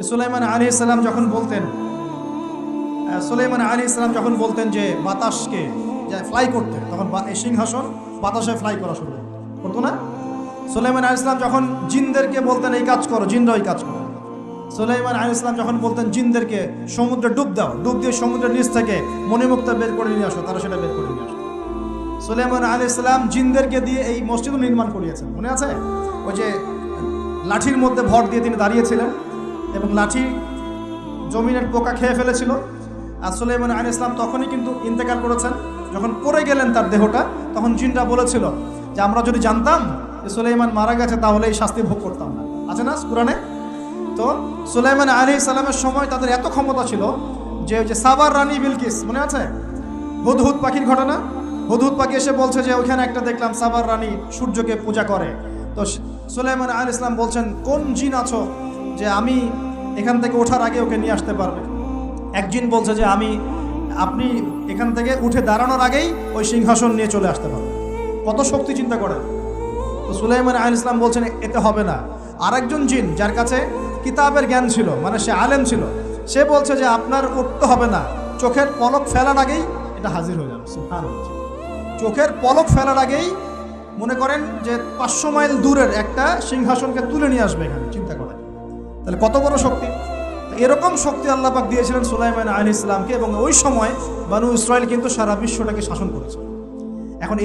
সুলাইমান আলাইহিস সালাম যখন বলতেন যে বাতাসকে ফ্লাই করতে, তখন এই সিংহাসন বাতাসে ফ্লাই করা শুরু করতো না। সুলাইমান আলাইহিস সালাম যখন জিনদেরকে বলতেন এই কাজ করো, জিনরা ওই কাজ করো। সুলাইমান আলাইহিস সালাম যখন বলতেন জিনদেরকে সমুদ্রে ডুব দাও, ডুব দিয়ে সমুদ্রের নিচ থেকে মণিমুক্তা বের করে নিয়ে আসো, তারা সেটা বের করে নিয়ে আসো। সুলাইমান আলাইহিস সালাম জিনদেরকে দিয়ে এই মসজিদ নির্মাণ করিয়েছেন, মনে আছে? ওই যে লাঠির মধ্যে ভর দিয়ে তিনি দাঁড়িয়েছিলেন এবং লাঠি জমিনের পোকা খেয়ে ফেলেছিল। আর সুলাইমান আলাইহিস সালাম তখনই কিন্তু ইন্তেকাল করেছেন। যখন পড়ে গেলেন তার দেহটা, তখন জিনরা বলেছিল যে আমরা যদি জানতাম যে সুলাইমান মারা গেছে তাহলে এই শাস্তি ভোগ করতাম না। আছে না কুরআনে? তো সুলাইমান আলাইহিস সালামের সময় তাদের এত ক্ষমতা ছিল যে ওই যে সাবার রানী বিলকিস, মনে আছে হুদহুদ পাখির ঘটনা? হুদহুদ পাখি এসে বলছে যে ওইখানে একটা দেখলাম সাবার রানী সূর্যকে পূজা করে। তো সুলাইমান আলাইহিস সালাম বলছেন কোন জিন আছো যে আমি এখান থেকে ওঠার আগে ওকে নিয়ে আসতে পারবে? এক জিন বলছে যে আপনি এখান থেকে উঠে দাঁড়ানোর আগেই ওই সিংহাসন নিয়ে চলে আসতে পারবে। কত শক্তি চিন্তা করেন। তো সুলাইমান আলাইহিস সালাম বলছেন এতে হবে না। আরেকজন জিন যার কাছে কিতাবের জ্ঞান ছিল, মানে সে আলেম ছিল, সে বলছে যে আপনার উঠতে হবে না, চোখের পলক ফেলার আগেই এটা হাজির হয়ে যাবে। সুবহানাল্লাহ। চোখের পলক ফেলার আগেই মনে করেন যে 500 মাইল দূরের একটা সিংহাসনকে তুলে নিয়ে আসবে এখানে। চিন্তা করেন তাহলে কত বড় শক্তি। এরকম শক্তি আল্লাহ পাক দিয়েছিলেন সুলাইমান আলাইহিস সালামকে, এবং ওই সময় বনু ইসরাইল কিন্তু সারা বিশ্বটাকে শাসন করেছে। এখন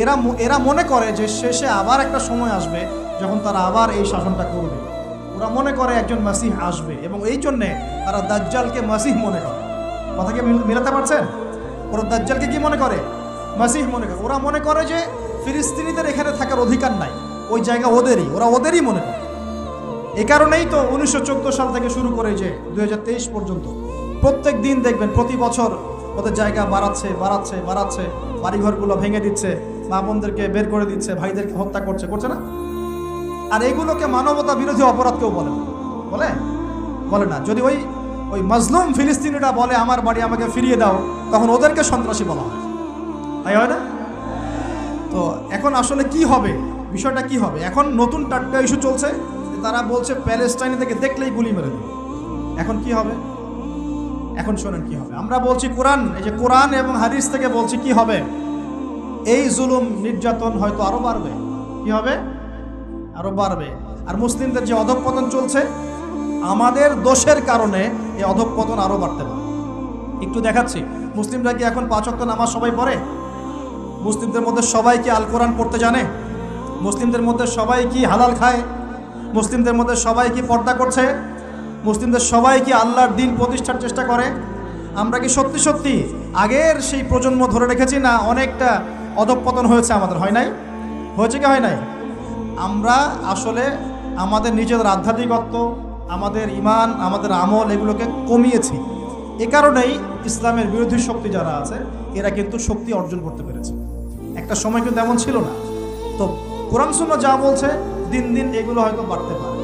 এরা মনে করে যে শেষে আবার একটা সময় আসবে যখন তারা আবার এই শাসনটা করবে। ওরা মনে করে একজন মাসিহ আসবে, এবং এই জন্যে তারা দাজ্জালকে মাসিহ মনে করে। কথা কি মিলাতে পারছেন? ওরা দাজ্জালকে কি মনে করে? মাসিহ মনে করে। ওরা মনে করে যে ফিলিস্তিনিদের এখানে থাকার অধিকার নাই, ওই জায়গা ওদেরই, ওরা ওদেরই মনে করে। এই কারণেই তো 1914 সাল থেকে শুরু করে যে 2023 পর্যন্ত প্রত্যেক দিন দেখবেন প্রতি বছর ওদের জায়গা বাড়াচ্ছে, বাড়িঘরগুলো ভেঙে দিচ্ছে, মা বোনদেরকে বের করে দিচ্ছে, ভাইদেরকে হত্যা করছে না? আর এগুলোকে মানবতা বিরোধী অপরাধ কেউ বলে না। যদি ওই মাজলুম ফিলিস্তিনিরা বলে আমার বাড়ি আমাকে ফিরিয়ে দাও, তখন ওদেরকে সন্ত্রাসী বলা হয়, তাই হয় না? তো এখন আসলে কি হবে, বিষয়টা কি হবে? এখন নতুন টাটকা ইস্যু চলছে, তারা বলছে প্যালেস্টাইন থেকে দেখলেই গুলি মেরে দেবে। এখন কি হবে? এখন শোনেন কি হবে। আমরা বলছি কোরআন এবং হাদিস থেকে বলছি কি হবে। এই জুলুম নির্যাতন হয়তো আরো বাড়বে। কি হবে? আরো বাড়বে। আর মুসলিমদের যে অধঃপতন চলছে, আমাদের দোষের কারণে এই অধঃপতন আরো বাড়তে পারে। একটু দেখাচ্ছি। মুসলিমরা কি এখন 5 ওয়াক্ত নামাজ সবাই পড়ে? মুসলিমদের মধ্যে সবাই কি আল কোরআন পড়তে জানে? মুসলিমদের মধ্যে সবাই কি হালাল খায়? মুসলিমদের মধ্যে সবাই কি পর্দা করছে? মুসলিমদের সবাই কি আল্লাহর দ্বীন প্রতিষ্ঠার চেষ্টা করে? আমরা কি সত্যি সত্যি আগের সেই প্রজন্ম ধরে রেখেছি, না অনেকটা অধঃপতন হয়েছে আমাদের? হয় নাই? হয়েছে কি হয় নাই? আমরা আসলে আমাদের নিজেদের আধ্যাত্মিকত্ব, আমাদের ঈমান, আমাদের আমল এগুলোকে কমিয়েছি। এ কারণেই ইসলামের বিরোধী শক্তি যারা আছে এরা কিন্তু শক্তি অর্জন করতে পেরেছে। একটা সময় কিন্তু এমন ছিল না। তো কোরআন সুন্নাহ যা বলছে দিন দিন এগুলো হয়তো বাড়তে পারে।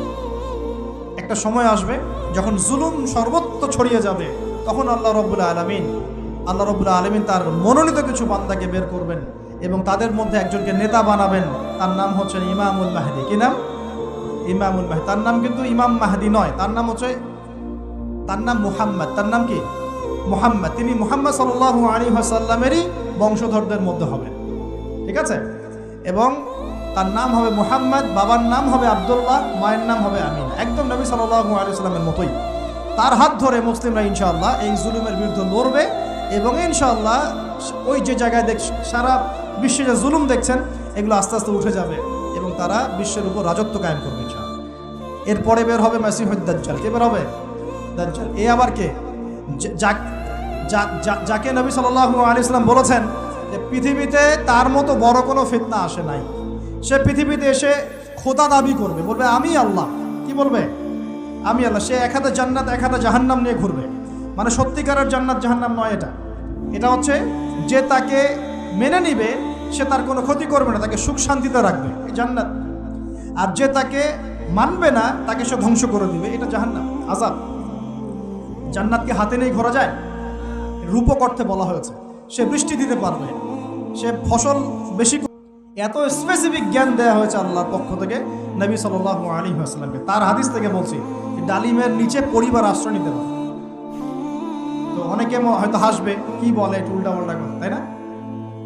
একটা সময় আসবে যখন জুলুম সর্বত্র ছড়িয়ে যাবে, তখন আল্লাহ রাব্বুল আলামিন তার মনোনীত কিছু বান্দাকে বের করবেন এবং তাদের মধ্যে একজনকে নেতা বানাবেন। তার নাম হচ্ছে ইমামুল মাহদি। কি নাম? ইমামুল মাহদি। তার নাম কিন্তু ইমাম মাহদি নয়, তার নাম মুহাম্মদ। তার নাম কি? মুহাম্মদ। তিনি মুহাম্মদ সাল্লাল্লাহু আলাইহি ওয়াসাল্লামেরই বংশধরদের মধ্যে হবেন। ঠিক আছে? এবং তার নাম হবে মুহাম্মদ, বাবার নাম হবে আব্দুল্লাহ, মায়ের নাম হবে আমিনা। একদম নবী সাল্লাল্লাহু আলাইহি ওয়াসাল্লামের মতোই। তার হাত ধরে মুসলিমরা ইনশাআল্লাহ এই জুলুমের বিরুদ্ধে লড়বে, এবং ইনশাআল্লাহ ওই যে জায়গায় সারা বিশ্বে যে জুলুম দেখছেন এগুলো আস্তে আস্তে উঠে যাবে এবং তারা বিশ্বের উপর রাজত্ব কায়েম করবে ইনশাআল্লাহ। এরপরে বের হবে মাসিহুদ দাজ্জাল। কে বের হবে? দাজ্জাল। এ আবার কে? যাকে নবী সাল্লাল্লাহু আলাইহি ওয়াসাল্লাম বলেছেন যে পৃথিবীতে তার মতো বড় কোনো ফিতনা আসে নাই। সে পৃথিবীতে এসে খোদা দাবি করবে, বলবে আমি আল্লাহ। কি বলবে? আমি আল্লাহ। সে এক হাতে জান্নাত এক হাতে জাহান্নাম নিয়ে ঘুরবে। মানে সত্যিকারের জান্নাত জাহান্নাম নয় এটা হচ্ছে যে তাকে মেনে নিবে সে তার কোনো ক্ষতি করবে না, তাকে সুখ শান্তিতে রাখবে, এই জান্নাত। আর যে তাকে মানবে না তাকে সে ধ্বংস করে দিবে, এটা জাহান্নাম, আযাব। জান্নাতকে হাতে নিয়ে ঘোরা যায়? রূপক অর্থে বলা হয়েছে। সে বৃষ্টি দিতে পারবে, সে ফসল বেশি। এত স্পেসিফিক জ্ঞান দেওয়া হয়েছে আল্লাহর পক্ষ থেকে নবী সাল্লাল্লাহু আলাইহি ওয়াসাল্লামকে। তার হাদিস থেকে বলছি ডালিমের নিচে পরিবার আশ্রয় নিতে পারে। তো অনেকে হয়তো হাসবে, কি বলে একটু উল্টা পাল্টা কথা, তাই না?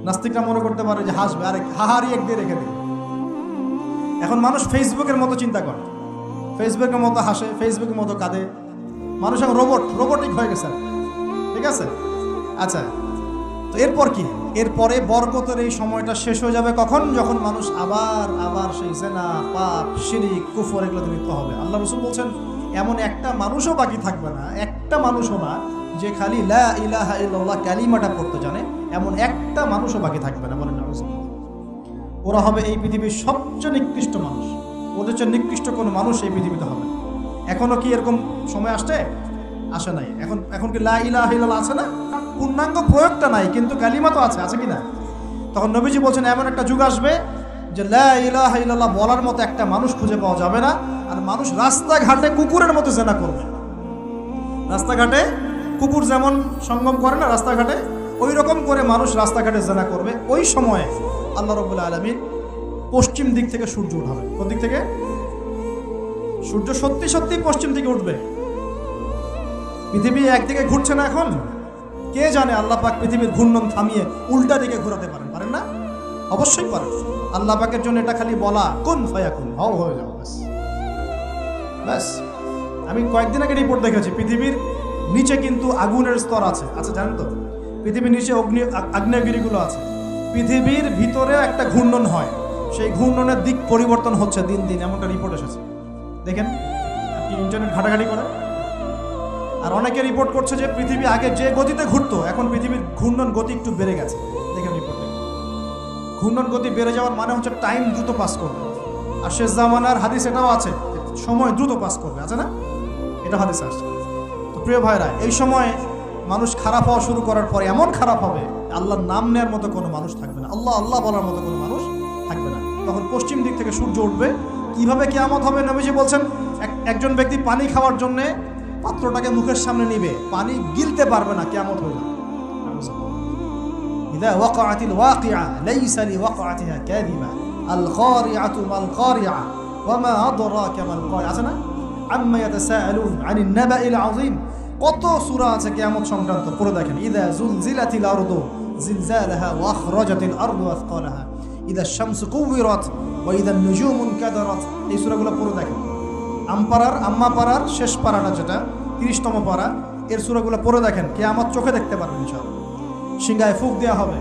নাস্তিকরা মনে করতে পারে যে হাসবে, আরে হাহারি এক দিয়ে রেখে দেবে। এখন মানুষ ফেসবুকের মতো চিন্তা করে, ফেসবুকের মতো হাসে, ফেসবুকের মতো কাঁদে। মানুষ এখন রোবটিক হয়ে গেছে, ঠিক আছে? আচ্ছা, তো এরপর কি? এরপরে বরকতের এই সময়টা শেষ হয়ে যাবে কখন? যখন মানুষ আবার সেই জেনা, পাপ, শিরিক, কুফর এগুলোতে লিপ্ত হবে। আল্লাহ রাসূল বলছেন এমন একটা মানুষও বাকি থাকবে না, একটা মানুষও না যে খালি লা ইলাহা ইল্লাল্লাহ কালিমাটা পড়তে জানে, এমন একটা মানুষও বাকি থাকবে না। বলেন নাউযুবিল্লাহ। ওরা হবে এই পৃথিবীর সবচেয়ে নিকৃষ্ট মানুষ, ওদের চেয়ে নিকৃষ্ট কোনো মানুষ এই পৃথিবীতে হবে। এখনো কি এরকম সময় আসে নাই? এখন কি লা ইলাহা ইল্লাল্লাহ আছে না? পূর্ণাঙ্গ প্রয়োগটা নাই, কিন্তু কালিমা তো আছে কি না? তখন নবীজি বলছেন এমন একটা যুগ আসবে যে লা ইলাহা ইল্লাল্লাহ বলার মতো একটা মানুষ খুঁজে পাওয়া যাবে না। আর মানুষ রাস্তাঘাটে কুকুরের মতো জেনা করবে। রাস্তাঘাটে কুকুর যেমন সঙ্গম করে না রাস্তাঘাটে, ওই রকম করে মানুষ রাস্তাঘাটে জেনা করবে। ওই সময়ে আল্লাহ রাব্বুল আলামিন পশ্চিম দিক থেকে সূর্য উঠাবে। কোন দিক থেকে? সূর্য সত্যি পশ্চিম দিকে উঠবে। পৃথিবী একদিকে ঘুরছে না এখন? কে জানে আল্লাহ পাক পৃথিবীর ঘূর্ণন থামিয়ে উল্টা দিকে ঘোরাতে পারেন না? অবশ্যই পারেন। আল্লাহ পাকের জন্য এটা খালি বলা, কুন ফায়াকুন, হও হয়ে যাও, ব্যাস। আমি কয়েকদিন আগে রিপোর্ট দেখেছি, পৃথিবীর নিচে কিন্তু আগুনের স্তর আছে। আচ্ছা, জানেন তো পৃথিবীর নিচে আগ্নেয়গিরিগুলো আছে। পৃথিবীর ভিতরে একটা ঘূর্ণন হয়, সেই ঘূর্ণনের দিক পরিবর্তন হচ্ছে দিন দিন, এমনটা রিপোর্ট এসেছে। দেখেন, আপনি ইন্টারনেট ঘাটাঘাটি করেন। আর অনেকে রিপোর্ট করছে যে পৃথিবী আগে যে গতিতে ঘুরতো, এখন পৃথিবীর ঘূর্ণন গতি একটু বেড়ে গেছে। দেখেন রিপোর্টে, ঘূর্ণন গতি বেড়ে যাওয়ার মানে হচ্ছে টাইম দ্রুত পাস করবে। আর শেষ জামানার হাদিস এটাও আছে, সময় দ্রুত পাস করবে, আছে না? এটা হাদিস আসছে। তো প্রিয় ভাইরা, এই সময় মানুষ খারাপ হওয়া শুরু করার পরে এমন খারাপ হবে, আল্লাহর নাম নেওয়ার মতো কোনো মানুষ থাকবে না, আল্লাহ আল্লাহ বলার মতো কোনো মানুষ থাকবে না। তখন পশ্চিম দিক থেকে সূর্য উঠবে। কিভাবে কিয়ামত হবে? নবীজি বলছেন একজন ব্যক্তি পানি খাওয়ার জন্যে পাত্রটাকে মুখের সামনে নিবে, পানি গিলতে পারবে না, কিয়ামত হয়ে যাবে। ইযা ওয়াকাআতিল ওয়াকিআ লাইসা লিওয়াকাআতিহা কাযিবা আল কারিআতু মাল কারিআ ওয়া মা আদরাকা মাল কারিআ। আছে না? আম্মা ইয়াতাসাআলুন আনিন নাবাইল আযীম। কত সূরা আছে কিয়ামত সংক্রান্ত, পড়ে দেখেন। ইযা যুলজিলাতিল আরদু জিলজালাহা ওয়া আখরাজাতিল আরদু আথকালাহা ইযা শামসু কুওয়িরাত ওয়া ইযা নুজুমু কাদারাত। এই সূরাগুলো পড়ে দেখেন। আম্মা পাড়ার শেষ পাড়াটা, যেটা 30তম পাড়া, এর সূরাগুলো পড়ে দেখেন। কিয়ামত চোখে দেখতে পারবেন ইনশাআল্লাহ। সিংহায় ফুঁক দেওয়া হবে।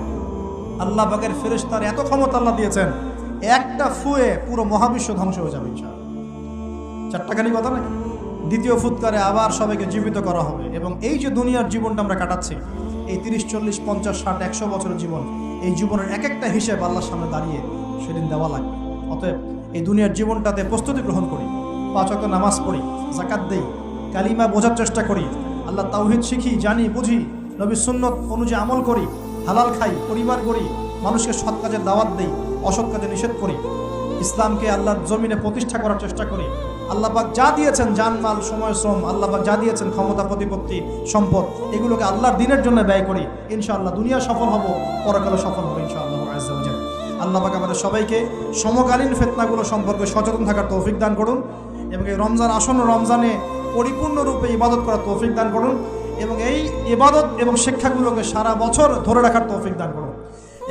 আল্লাহ পাকের ফেরেশতার এত ক্ষমতা আল্লাহ দিয়েছেন, একটা ফুয়ে পুরো মহাবিশ্ব ধ্বংস হয়ে যাবে ইনশাআল্লাহ। চারটাখানি কথা নাকি? দ্বিতীয় ফুৎকারে আবার সবাইকে জীবিত করা হবে। এবং এই যে দুনিয়ার জীবনটা আমরা কাটাচ্ছি, এই 30, 40, 50, 60, 100 বছরের জীবন, এই জীবনের এক একটা হিসেব আল্লাহর সামনে দাঁড়িয়ে সেদিন দেওয়া লাগবে। অতএব এই দুনিয়ার জীবনটাতে প্রস্তুতি গ্রহণ করি, 5 ওয়াক্ত নামাজ পড়ি, যাকাত দেই, কালিমা বোঝার চেষ্টা করি, আল্লাহ তাওহীদ শিখি, জানি, বুঝি, নবীর সুন্নত অনুযায়ী আমল করি, হালাল খাই, পরিবার করি, মানুষকে সৎ কাজের দাওয়াত দেই, অসৎ কাজে নিষেধ করি, ইসলামকে আল্লাহর জমিনে প্রতিষ্ঠা করার চেষ্টা করি। আল্লাহ পাক যা দিয়েছেন, জানমাল, সময়, শ্রম, আল্লাহ পাক যা দিয়েছেন, ক্ষমতা, প্রতিপত্তি, সম্পদ, এগুলোকে আল্লাহর দ্বীনের জন্য ব্যয় করি। ইনশাআল্লাহ দুনিয়া সফল হব, পরকালে সফল হব ইনশাআল্লাহ আযজা ওয়া জাল্লা। আল্লাহ পাক আমাদের সবাইকে সমকালীন ফিতনাগুলো সম্পর্কে সচেতন থাকার তৌফিক দান করুন, এবং এই রমজান আসন্ন রমজানে পরিপূর্ণরূপে ইবাদত করার তৌফিক দান করুন, এবং এই ইবাদত এবং শিক্ষাগুলোকে সারা বছর ধরে রাখার তৌফিক দান করুন,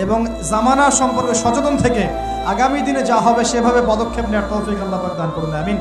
এবং জামানা সম্পর্কে সচেতন থেকে আগামী দিনে যা হবে সেভাবে পদক্ষেপ নেওয়ার তৌফিক আল্লাহ পাক দান করুন। আমিন।